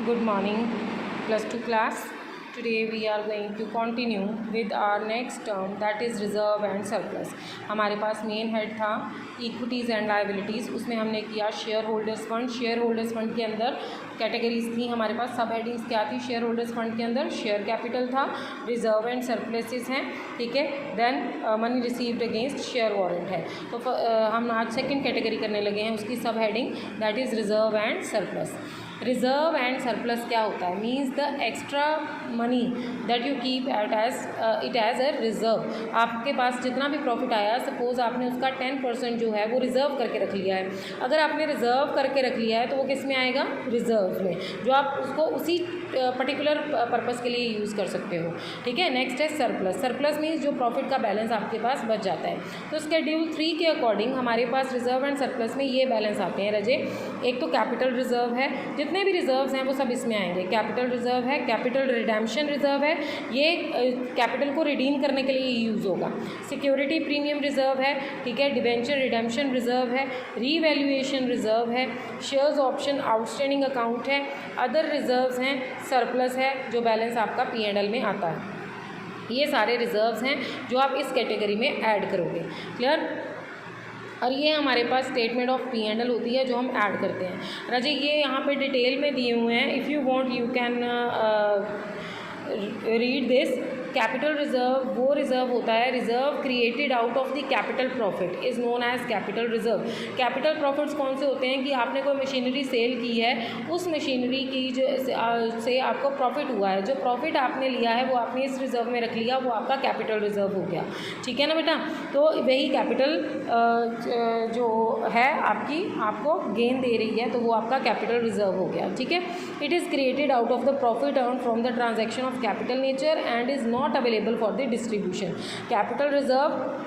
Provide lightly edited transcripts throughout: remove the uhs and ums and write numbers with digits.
Good morning, +2 class. Today we are going to continue with our next term, that is reserve and surplus. हमारे पास main head था equities and liabilities, उसमें हमने किया share holders fund. Share holders fund के अंदर categories थी हमारे पास, सब हेडिंग्स क्या थी शेयर होल्डर्स फंड के अंदर? शेयर कैपिटल था, रिजर्व एंड सरप्लसेस हैं, ठीक है। Then money received against share warrant है। तो हम आज सेकंड कैटेगरी करने लगे हैं, उसकी सब heading that is reserve and surplus. Reserve and surplus क्या होता है? Means the extra money that you keep at as a reserve. आपके पास जितना भी प्रॉफिट आया, सपोज आपने उसका 10% जो है वो रिज़र्व करके रख लिया है। अगर आपने रिज़र्व करके रख लिया है तो वो किस में आएगा? रिज़र्व में, जो आप उसको उसी पर्टिकुलर पर्पज़ के लिए यूज़ कर सकते हो, ठीक है। नेक्स्ट है सरप्लस। सरप्लस मीन्स जो प्रॉफिट का बैलेंस आपके पास बच जाता है। तो शेड्यूल 3 के अकॉर्डिंग हमारे पास रिजर्व एंड सरप्लस में ये बैलेंस आते हैं रजे। एक तो कैपिटल रिजर्व है, जितने भी रिजर्व्स हैं वो सब इसमें आएंगे। कैपिटल रिजर्व है, कैपिटल रिडेम्पशन रिजर्व है, ये कैपिटल को रिडीम करने के लिए यूज़ होगा। सिक्योरिटी प्रीमियम रिजर्व है, ठीक है। डिबेंचर रिडेम्पशन रिजर्व है, रीवैल्यूएशन रिजर्व है, शेयर्स ऑप्शन आउटस्टैंडिंग अकाउंट है, अदर रिजर्व्स हैं, सरप्लस है जो बैलेंस आपका P&L में आता है। ये सारे रिजर्व्स हैं जो आप इस कैटेगरी में ऐड करोगे। क्लियर? और ये हमारे पास स्टेटमेंट ऑफ P&L होती है जो हम ऐड करते हैं। राजे ये यहाँ पे डिटेल में दिए हुए हैं, if you want you can read this. Capital reserve वो रिजर्व होता है, reserve created out of the capital profit is known as capital reserve. Capital profits कौन से होते हैं कि आपने कोई मशीनरी सेल की है, उस मशीनरी की जो से आपको प्रॉफिट हुआ है, जो प्रॉफिट आपने लिया है वो आपने इस रिजर्व में रख लिया, वो आपका कैपिटल रिजर्व हो गया, ठीक है ना बेटा। तो वही कैपिटल जो है आपको गेन दे रही है, तो वो आपका कैपिटल रिजर्व हो गया, ठीक है। It is created out of the profit earn from the transaction of capital nature and is not available for the distribution. Capital reserve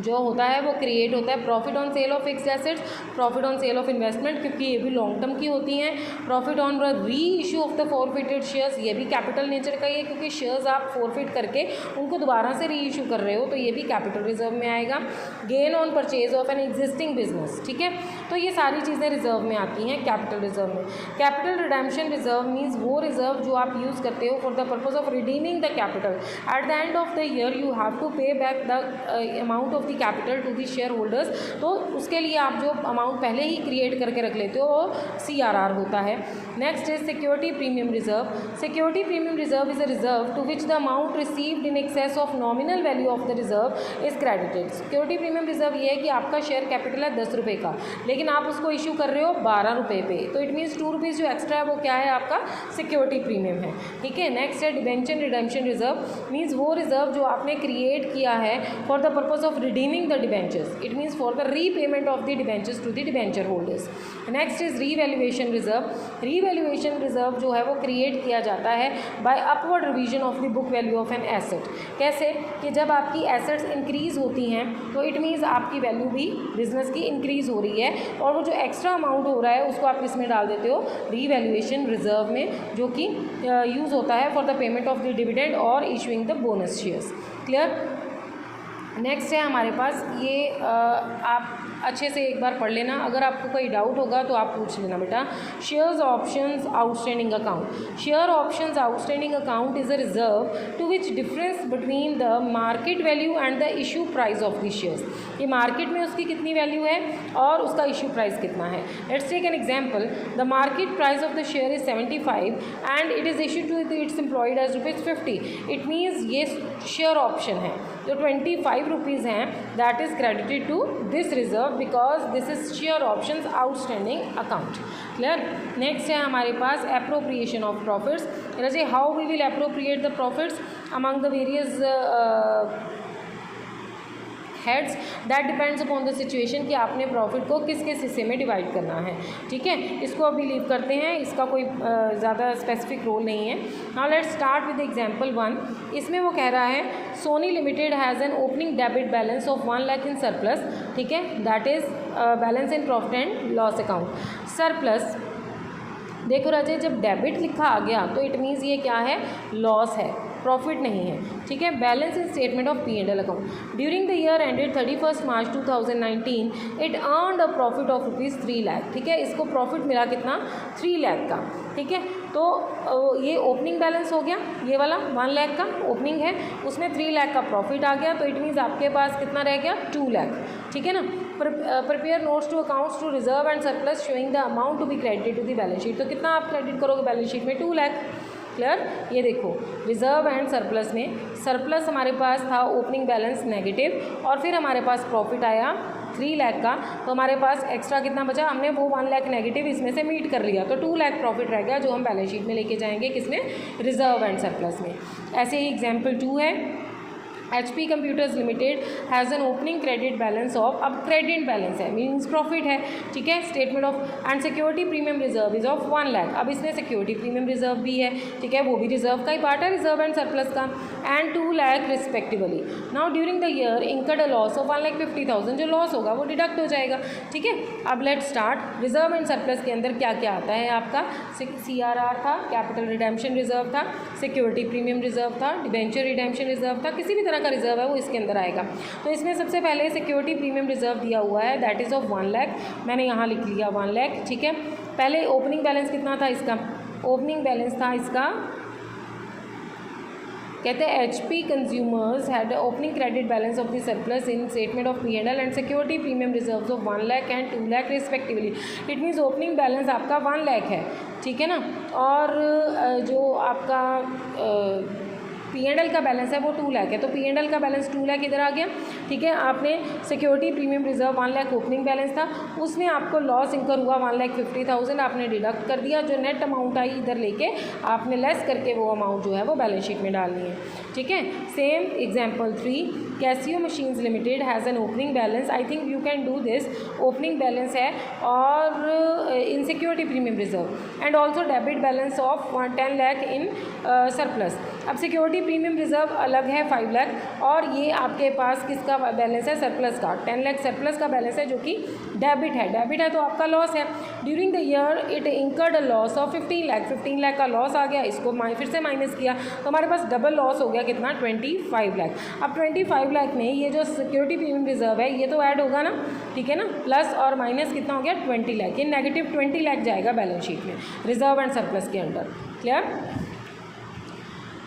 जो होता है वो क्रिएट होता है profit on sale of fixed assets, profit on sale of investment, क्योंकि ये भी long term की होती हैं। प्रॉफिट ऑन री issue of the forfeited shares, ये भी कैपिटल नेचर का ही है, क्योंकि शेयर्स आप फॉरफिट करके उनको दोबारा से री इशू कर रहे हो, तो ये भी कैपिटल रिजर्व में आएगा। Gain on purchase of an existing business, ठीक है। तो ये सारी चीज़ें रिजर्व में आती हैं कैपिटल रिजर्व में। कैपिटल रिडेम्पशन रिजर्व मीन्स वो रिजर्व जो आप यूज़ करते हो for the purpose of redeeming the capital. At the end of the year you have to pay back the amount of the capital to the share holders. तो उसके लिए आप जो अमाउंट पहले ही क्रिएट करके रख लेते हो वो CRR होता है। Next is security premium reserve. Security premium reserve is a reserve to which the amount received in excess of nominal value of the reserve is credited. Security premium reserve ये है कि आपका शेयर कैपिटल है 10 रुपये का, लेकिन आप उसको इशू कर रहे हो 12 रुपये पे, तो इट मीन्स 2 रुपीज़ जो एक्स्ट्रा है वो क्या है? आपका सिक्योरिटी प्रीमियम है, ठीक है। नेक्स्ट है डिबेंचर रिडेम्पशन रिजर्व। मीन्स वो रिजर्व जो आपने क्रिएट किया है for the purpose of redeeming the debentures, it means for the repayment of the debentures to the debenture holders. Next is revaluation reserve. Revaluation reserve जो है वो create किया जाता है by upward revision of the book value of an asset. कैसे? कि जब आपकी एसेट्स इंक्रीज़ होती हैं तो इट मीन्स आपकी वैल्यू भी बिजनेस की इंक्रीज़ हो रही है, और वो जो एक्स्ट्रा अमाउंट हो रहा है उसको आप किस में डाल देते हो? रीवैल्यूएशन रिजर्व में, जो कि यूज़ होता है for the payment of the dividend और issuing the bonus shares. Clear? Next है हमारे पास ये आप अच्छे से एक बार पढ़ लेना, अगर आपको कोई डाउट होगा तो आप पूछ लेना बेटा। Shares options outstanding account. Share options outstanding account is a reserve to which difference between the market value and the issue price of the shares. ये मार्केट में उसकी कितनी वैल्यू है और उसका इशू प्राइस कितना है। Let's take an example. The market price of the share is 75 and it is issued to its employed as ₹50। It means ये शेयर ऑप्शन है, जो 25 रुपीज़ हैं, that is credited to this reserve because this is share options outstanding account. Clear? Next है हमारे पास appropriation of profits. जैसे how we will appropriate the profits among the various heads, that depends upon the situation कि आपने profit को किस किस हिस्से में डिवाइड करना है, ठीक है। इसको अभी लीव करते हैं, इसका कोई ज़्यादा स्पेसिफिक रोल नहीं है। Now let's start with example 1। इसमें वो कह रहा है Sony limited has an opening debit balance of 1 lakh in surplus, ठीक है, that is balance in profit and loss account. Surplus देखो राजे, जब डेबिट लिखा आ गया तो इट मीन्स ये क्या है? लॉस है, प्रॉफिट नहीं है, ठीक है। Balance in statement of P&L account during the year ended 31 March 2019 it earned a profit of ₹3 lakh, ठीक है। इसको प्रॉफिट मिला कितना, 3 लाख का, ठीक है। तो ये ओपनिंग बैलेंस हो गया, ये वाला 1 लाख का ओपनिंग है, उसमें 3 लाख का प्रॉफिट आ गया, तो इट मीन्स आपके पास कितना रह गया, 2 लाख, ठीक है ना। Prepare notes to accounts to reserve and surplus showing the amount to be credited to the balance sheet. तो कितना आप क्रेडिट करोगे बैलेंस शीट में, 2 लाख। क्लियर। ये देखो रिजर्व एंड सरप्लस में सरप्लस हमारे पास था ओपनिंग बैलेंस नेगेटिव, और फिर हमारे पास प्रॉफिट आया 3 लाख का, तो हमारे पास एक्स्ट्रा कितना बचा, हमने वो 1 लाख नेगेटिव इसमें से मीट कर लिया, तो 2 लाख प्रॉफिट रह गया जो हम बैलेंस शीट में लेके जाएंगे, किसमें, रिजर्व एंड सरप्लस में। ऐसे ही एग्जाम्पल 2 है, HP computers limited has an opening credit balance of, अब क्रेडिट बैलेंस है मीन्स प्रॉफिट है, ठीक है। Statement of and security premium reserve is of 1 lakh, अब इसमें सिक्योरिटी प्रीमियम रिजर्व भी है, ठीक है, वो भी रिजर्व का ही पार्ट है, रिजर्व एंड सरप्लस का, and 2 lakh respectively. Now during the year incurred a loss of 1,50,000, जो लॉस होगा वो डिडक्ट हो जाएगा, ठीक है। अब let start. Reserve and surplus के अंदर क्या क्या आता है आपका, CRR था, कैपिटल रिडेम्पशन रिजर्व था, सिक्योरिटी प्रीमियम रिजर्व था, डिबेंचर रिडेम्पशन रिजर्व था, किसी भी तरह का रिजर्व है वो इसके अंदर आएगा। तो इसमें सबसे पहले सिक्योरिटी प्रीमियम रिजर्व दिया हुआ है, दैट इज़ ऑफ 1 लाख, मैंने यहाँ लिख लिया 1 लाख, ठीक है। पहले ओपनिंग बैलेंस कितना था इसका, ओपनिंग बैलेंस था इसका, कहते हैं HP consumers had opening credit balance of the surplus in statement of P&L and security premium reserves of 1 lakh and 2 lakh respectively. It means opening balance आपका 1 लाख है, ठीक है ना, और जो आपका P&L का बैलेंस है वो 2 लाख है, तो P&L का बैलेंस 2 लाख इधर आ गया, ठीक है। आपने security premium reserve 1 lakh opening balance था, उसमें आपको लॉस इंकर हुआ 1,50,000, आपने डिडक्ट कर दिया, जो नेट अमाउंट आई इधर लेके आपने लेस करके वो अमाउंट जो है वो बैलेंस शीट में डालनी है, ठीक है। Same example 3, Casio machines limited has an opening balance, I think you can do this, opening balance है और इन security premium reserve and also debit balance of 10 lakh in surplus. अब सिक्योरिटी प्रीमियम रिजर्व अलग है 5 लाख, और ये आपके पास किसका बैलेंस है, सरप्लस का 10 लाख सरप्लस का बैलेंस है, जो कि डेबिट है तो आपका लॉस है। During the year it incurred a loss of 15 lakh का लॉस आ गया, इसको फिर से माइनस किया, तो हमारे पास डबल लॉस हो गया कितना, 25 लाख। अब 25 लाख में ये जो सिक्योरिटी प्रीमियम रिजर्व है ये तो ऐड होगा ना, ठीक है ना, प्लस और माइनस कितना हो गया, 20 लाख, ये नेगेटिव 20 लाख जाएगा बैलेंस शीट में रिजर्व एंड सरप्लस के अंडर। Clear.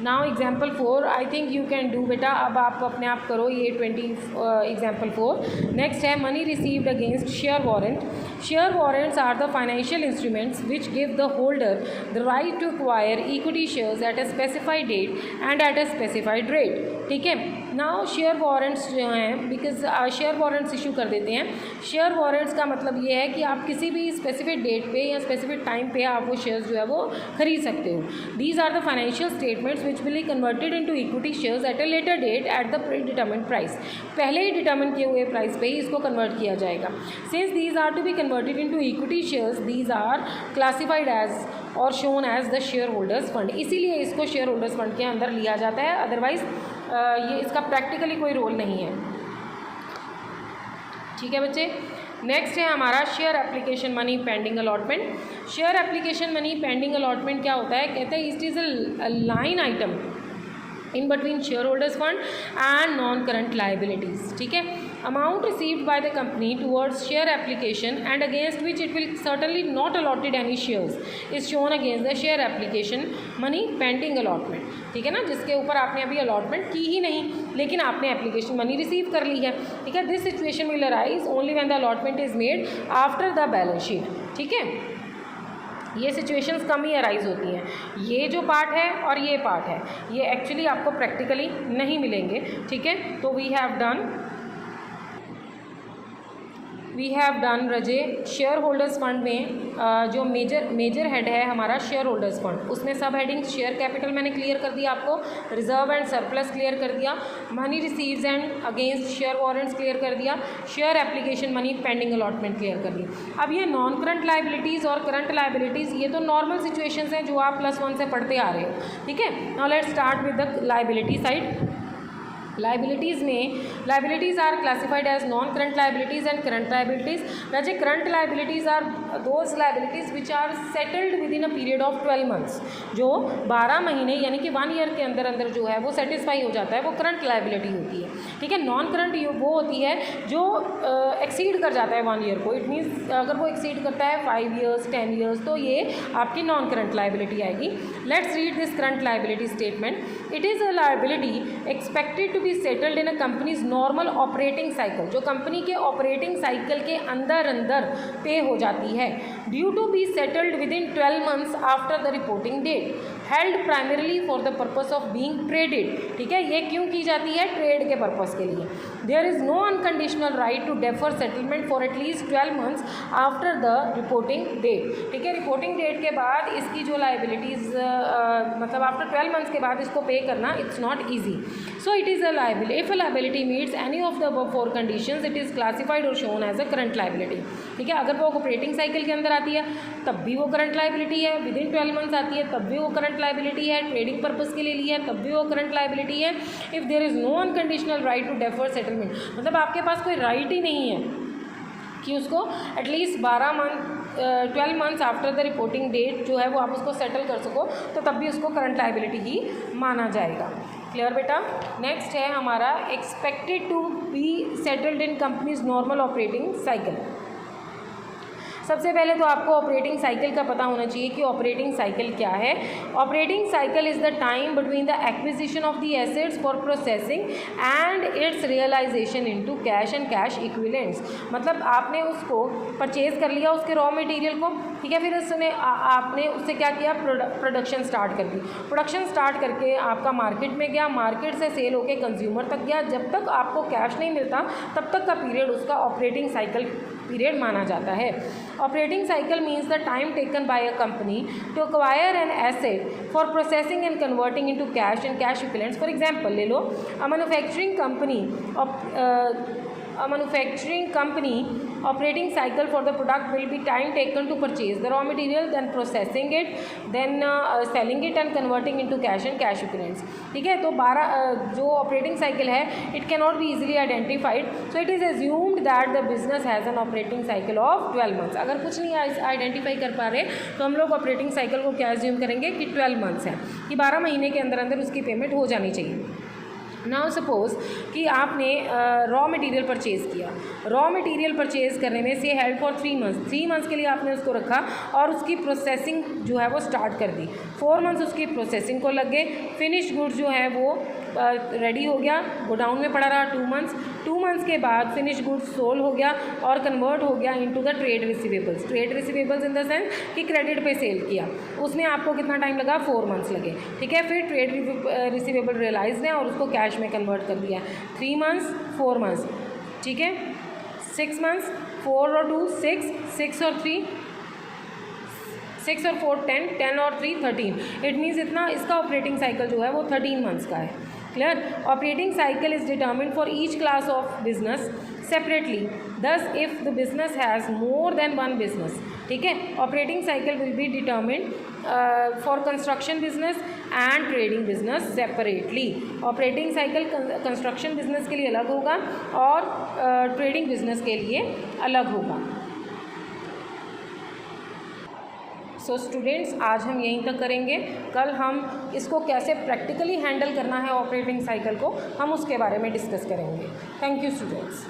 Now example 4 I think you can do बेटा, अब आप अपने आप करो ये एग्जाम्पल 4। नेक्स्ट है money received against share warrant. Share warrants are the financial instruments which give the holder the right to acquire equity shares at a specified date and at a specified rate, ठीक है। Now share warrants जो हैं, because share warrants issue कर देते हैं, share warrants का मतलब ये है कि आप किसी भी स्पेसिफिक डेट पे या स्पेसिफिक टाइम पे आप वो शेयर्स जो है वो खरीद सकते हो। These are the financial statements which will be converted into equity shares at a later date at the predetermined price, पहले ही डिटर्मिन किए हुए प्राइस पे ही इसको कन्वर्ट किया जाएगा। Since these are to be converted into equity shares, these are classified as और shown as the share holders fund, इसीलिए इसको शेयर होल्डर्स फंड के अंदर लिया जाता है, अदरवाइज ये इसका प्रैक्टिकली कोई रोल नहीं है, ठीक है बच्चे। नेक्स्ट है हमारा share application money pending allotment. Share application money pending allotment क्या होता है, कहते हैं it is a line item in between share holders fund and non current liabilities, ठीक है। Amount received by the company towards share application and against which it will certainly not allotted any shares is shown against the share application money pending allotment, ठीक है ना, जिसके ऊपर आपने अभी allotment की ही नहीं लेकिन आपने एप्लीकेशन मनी रिसीव कर ली है, ठीक है। This situation will arise only when the allotment is made after the balance sheet, ठीक है। ये सिचुएशंस कम ही अराइज होती हैं, ये जो पार्ट है और ये पार्ट है ये एक्चुअली आपको प्रैक्टिकली नहीं मिलेंगे, ठीक है। तो we have done Raje share holders fund में जो मेजर हेड है हमारा शेयर होल्डर्स फंड, उसमें सब हेडिंग शेयर कैपिटल मैंने क्लियर कर दिया आपको, रिजर्व एंड सरप्लस क्लियर कर दिया, money receives and against share warrants clear कर दिया, share application money pending allotment clear कर दिया। अब ये नॉन करंट लाइबिलिटीज़ और करंट लाइबिलिटीज़ ये तो नॉर्मल सिचुएशंस हैं जो आप +1 से पढ़ते आ रहे हो, ठीक है। Now let's start with the liability side. Liabilities में liabilities are classified as non current liabilities and current liabilities. वैसे current liabilities are those liabilities which are settled within a period of 12 months, जो 12 महीने यानी कि 1 year के अंदर अंदर जो है वो सेटिस्फाई हो जाता है, वो करंट लाइबिलिटी होती है। ठीक है, नॉन करंट वो होती है जो एक्सीड कर जाता है 1 ईयर को। इट मीन्स अगर वो एक्सीड करता है 5 ईयर्स 10 ईयर्स तो ये आपकी नॉन करंट लाइबिलिटी आएगी। Let's read this current liability statement. It is a liability expected to be settled in a company's normal operating cycle, जो कंपनी के ऑपरेटिंग साइकिल के अंदर अंदर पे हो जाती है, due to be settled within 12 months after the reporting date, held primarily for the purpose of being traded. ठीक है, ये क्यों की जाती है? ट्रेड के पर्पस के लिए। There is no unconditional right to defer settlement for at least 12 months after the reporting date. ठीक है, रिपोर्टिंग डेट के बाद इसकी जो लाइबिलिटीज़ मतलब आफ्टर 12 मंथ्स के बाद इसको पे करना it's not easy. So it is a liability. If a liability meets any of the above 4 conditions it is classified और shown as a current liability. ठीक है, अगर वो ऑपरेटिंग साइकिल के अंदर आती है तब भी वो करंट लाइबिलिटी है, विद इन 12 मंथ्स आती है तब भी वो करंट लाइबिलिटी है, ट्रेडिंग पर्पस के लिए ली है तब भी वो करंट लाइबिलिटी है। If there is no unconditional right to defer settlement, मतलब आपके पास कोई राइट ही नहीं है कि उसको at least 12 months after the reporting date जो है वो आप उसको सेटल कर सको, तो तब भी उसको करंट लाइबिलिटी ही माना जाएगा। क्लियर बेटा? नेक्स्ट है हमारा expected to be settled in companies normal operating cycle. सबसे पहले तो आपको ऑपरेटिंग साइकिल का पता होना चाहिए कि ऑपरेटिंग साइकिल क्या है। Operating cycle is the time between the acquisition of the assets for processing and its realisation into cash and cash equivalents. मतलब आपने उसको परचेज कर लिया उसके रॉ मटेरियल को, ठीक है, फिर उसने आपने उससे क्या किया? प्रोडक्शन स्टार्ट कर दी। प्रोडक्शन स्टार्ट करके आपका मार्केट में गया, मार्केट से सेल होके कंज्यूमर तक गया। जब तक आपको कैश नहीं मिलता तब तक का पीरियड उसका ऑपरेटिंग साइकिल पीरियड माना जाता है। Operating cycle means the time taken by a company to acquire an asset for processing and converting into cash and cash equivalents. For example ले लो, a manufacturing company operating cycle for the product will be time taken to purchase the raw material, then processing it, then selling it and converting into cash and cash equivalents। ठीक है, तो 12 जो operating cycle है it can not be easily identified, so it is assumed that the business has an operating cycle of 12 months. अगर कुछ नहीं identify कर पा रहे तो हम लोग ऑपरेटिंग साइकिल को क्या एज्यूम करेंगे कि 12 मंथ्स है, कि 12 महीने के अंदर अंदर उसकी पेमेंट हो जानी चाहिए। नाउ सपोज कि आपने रॉ मटेरियल परचेज़ किया, रॉ मटेरियल परचेज़ करने में से हेल्ड फॉर 3 मंथ्स, 3 मंथ्स के लिए आपने उसको रखा और उसकी प्रोसेसिंग जो है वो स्टार्ट कर दी। 4 मंथ्स उसकी प्रोसेसिंग को लग गए, फिनिश गुड्स जो है वो रेडी हो गया, गोडाउन में पड़ा रहा 2 मंथ्स के बाद फिनिश गुड्स सोल्ड हो गया और कन्वर्ट हो गया into the trade receivables. Trade receivables in the sense कि क्रेडिट पे सेल किया, उसमें आपको कितना टाइम लगा? 4 मंथ्स लगे। ठीक है, फिर ट्रेड रिसीवेबल रियलाइज है और उसको कैश में कन्वर्ट कर दिया। 3 मंथ्स 4 मंथ्स, ठीक है, 6 मंथ्स 4 और 2 6, 6 और 3 6 और 4 10, 10 और 3 13। इट मीन्स इतना इसका ऑपरेटिंग साइकिल जो है वो 13 मंथ्स का है। Clear? Operating cycle is determined for each class of business separately, thus if the business has more than 1 business. ठीक है, operating cycle will be determined for construction business and trading business separately. Operating cycle construction business के लिए अलग होगा और trading business के लिए अलग होगा। सो स्टूडेंट्स, आज हम यहीं तक करेंगे। कल हम इसको कैसे प्रैक्टिकली हैंडल करना है ऑपरेटिंग साइकिल को, हम उसके बारे में डिस्कस करेंगे। Thank you students.